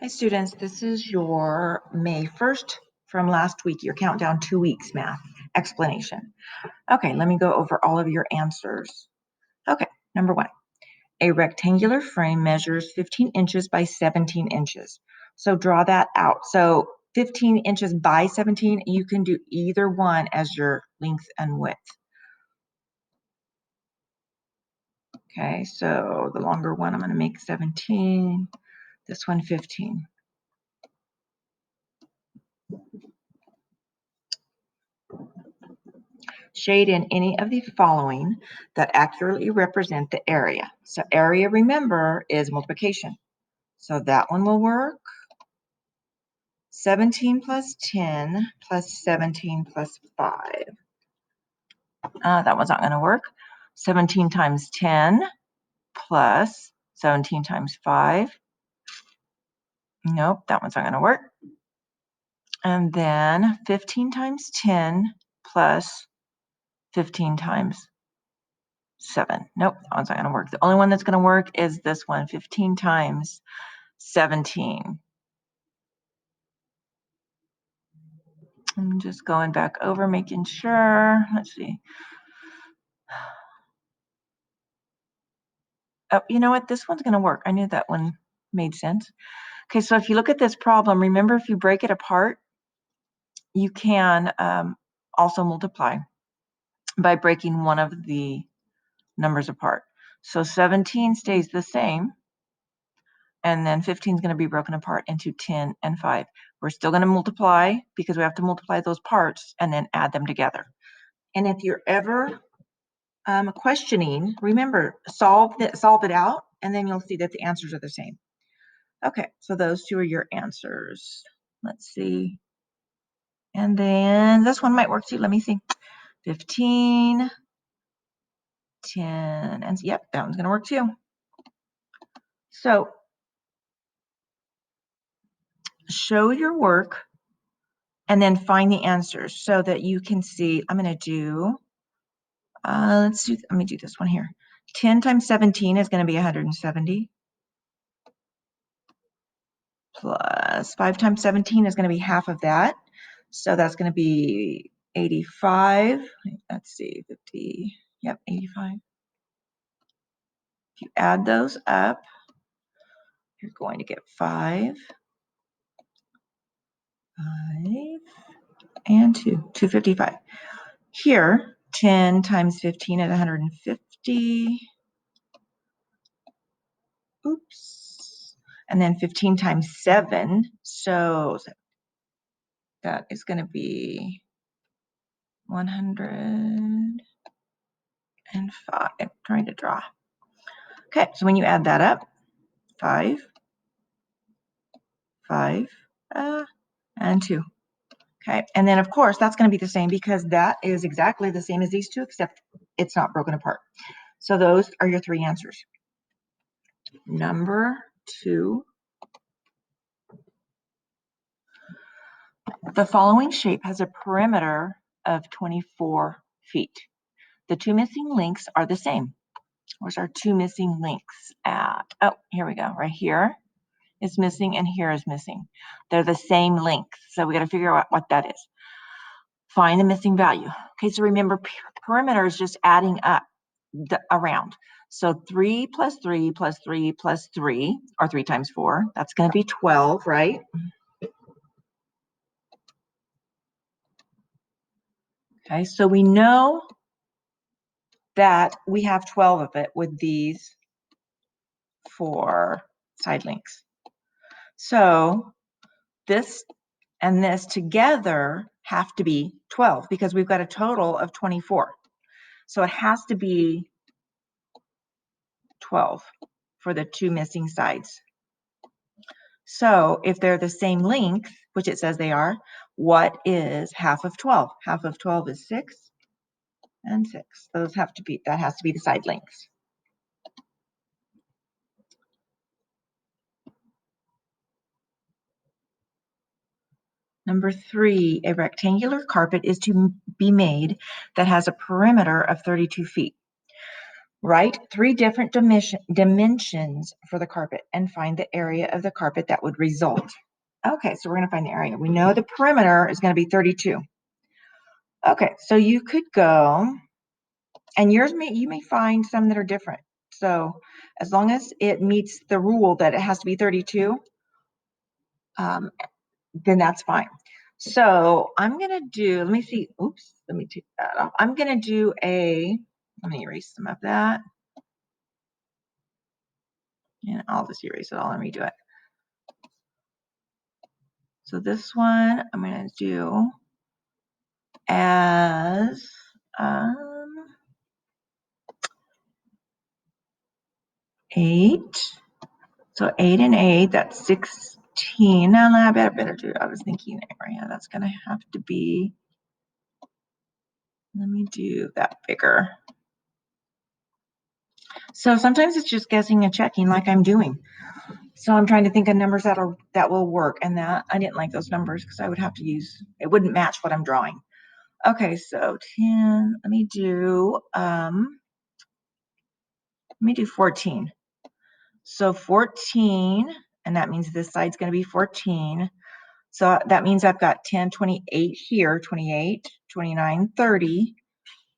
Hi students, this is your May 1st from last week, your countdown 2 weeks math explanation. Okay, let me go over all of your answers. Okay, number 1, a rectangular frame measures 15 inches by 17 inches. So draw that out. So 15 inches by 17, you can do either one as your length and width. Okay, so the longer one, I'm going to make 17, this one 15. Shade in any of the following that accurately represent the area. So area, remember, is multiplication. So that one will work. 17 plus 10 plus 17 plus 5. That one's not going to work. 17 times 10 plus 17 times 5. Nope, that one's not going to work. And then 15 times 10 plus 15 times 7. Nope, that one's not going to work. The only one that's going to work is this one, 15 times 17. I'm just going back over, making sure. Let's see. Oh, you know what? This one's going to work. I knew that one made sense. Okay, so if you look at this problem, remember if you break it apart, you can also multiply by breaking one of the numbers apart. So 17 stays the same, and then 15 is going to be broken apart into 10 and 5. We're still going to multiply because we have to multiply those parts and then add them together. And if you're ever questioning, remember, solve it out, and then you'll see that the answers are the same. Okay, so those two are your answers. Let's see. And then this one might work too. Let me see. 15, 10, and yep, that one's going to work too. So show your work and then find the answers so that you can see. I'm going to do, let me do this one here. 10 times 17 is going to be 170. Plus 5 times 17 is going to be half of that. So that's going to be 85. Let's see, 50. Yep, 85. If you add those up, you're going to get 5, 5, and 2, 255. Here, 10 times 15 is 150. Oops. And then 15 times 7, so that is going to be 105. I'm trying to draw. Okay, so when you add that up, 5, 5, and 2. Okay, and then of course that's going to be the same because that is exactly the same as these two, except it's not broken apart. So those are your 3 answers. Number 2. The following shape has a perimeter of 24 feet. The 2 missing links are the same. Where's our 2 missing links at? Oh, here we go. Right here is missing and here is missing. They're the same length, so we got to figure out what that is. Find the missing value. Okay, so remember, perimeter is just adding up around. So 3 plus 3 plus 3 plus 3, or 3 times 4, that's going to be 12, right? Okay, so we know that we have 12 of it with these 4 side links. So this and this together have to be 12 because we've got a total of 24. So it has to be 12 for the 2 missing sides. So if they're the same length, which it says they are, what is half of 12? Half of 12 is 6 and 6. Those have to be, that has to be the side lengths. Number 3, a rectangular carpet is to be made that has a perimeter of 32 feet. Write 3 different dimensions for the carpet and find the area of the carpet that would result. Okay, so we're going to find the area. We know the perimeter is going to be 32. Okay, so you could go, and you may find some that are different. So as long as it meets the rule that it has to be 32, then that's fine. So I'm going to do, let me see, oops, let me take that off. I'm going to do let me erase some of that. And I'll just erase it all and redo it. So this one I'm going to do as 8. So 8 and 8, that's 16. Now I better do, I was thinking area. That's going to have to be, let me do that bigger. So sometimes it's just guessing and checking like I'm doing. So I'm trying to think of numbers that will work, and that I didn't like those numbers because I would have to use, it wouldn't match what I'm drawing. Okay, so 10, let me do 14. So 14, and that means this side's going to be 14. So that means I've got 10, 28 here, 28, 29, 30,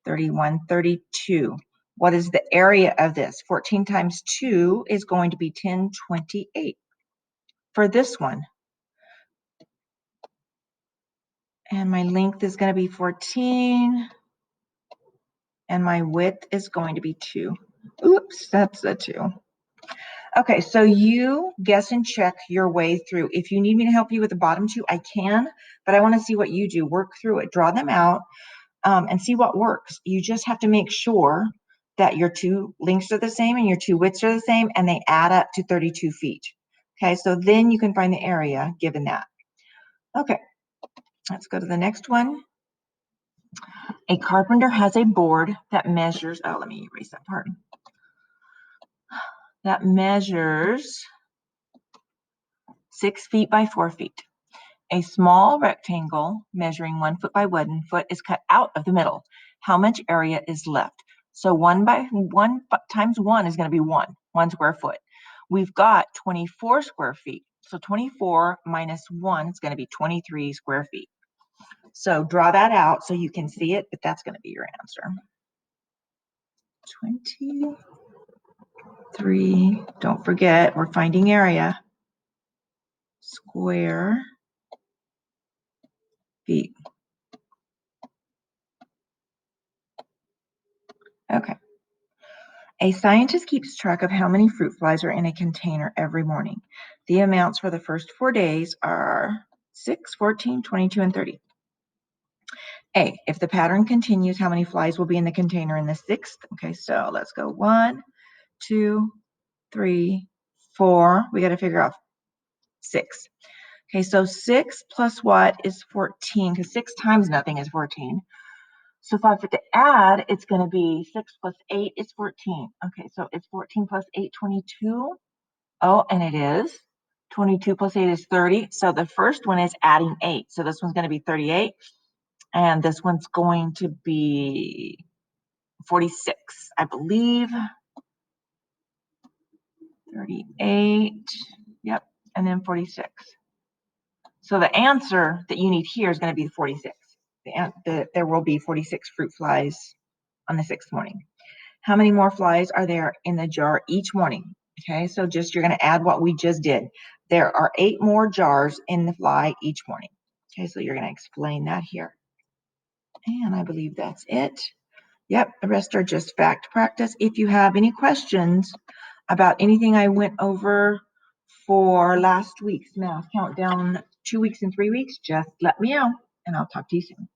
31, 32. What is the area of this? 14 times 2 is going to be 10, 28 for this one. And my length is going to be 14. And my width is going to be 2. Oops, that's a 2. Okay, so you guess and check your way through. If you need me to help you with the bottom 2, I can, but I want to see what you do. Work through it, draw them out, and see what works. You just have to make sure that your 2 lengths are the same and your 2 widths are the same, and they add up to 32 feet. Okay, so then you can find the area given that. Okay, let's go to the next one. A carpenter has a board that measures, oh, let me erase that part. That measures 6 feet by 4 feet. A small rectangle measuring 1 foot by 1 foot is cut out of the middle. How much area is left? So 1 times 1 is going to be 1 square foot. We've got 24 square feet. So 24 minus 1 is going to be 23 square feet. So draw that out so you can see it, but that's going to be your answer. 23, don't forget, we're finding area, square feet. Okay. A scientist keeps track of how many fruit flies are in a container every morning. The amounts for the first 4 days are 6, 14, 22, and 30. A, if the pattern continues, how many flies will be in the container in the 6th? Okay, so let's go 1, 2, 3, 4. We got to figure out 6. Okay, so 6 plus what is 14? Because 6 times nothing is 14. So if I have to add, it's going to be 6 plus 8 is 14. Okay, so it's 14 plus 8, 22. Oh, and it is. 22 plus 8 is 30. So the first one is adding 8. So this one's going to be 38. And this one's going to be 46, I believe. 38. Yep. And then 46. So the answer that you need here is going to be 46. There will be 46 fruit flies on the 6th morning. How many more flies are there in the jar each morning? Okay, so just you're going to add what we just did. There are 8 more jars in the fly each morning. Okay, so you're going to explain that here. And I believe that's it. Yep, the rest are just fact practice. If you have any questions about anything I went over for last week's math countdown, 2 weeks and 3 weeks, just let me know and I'll talk to you soon.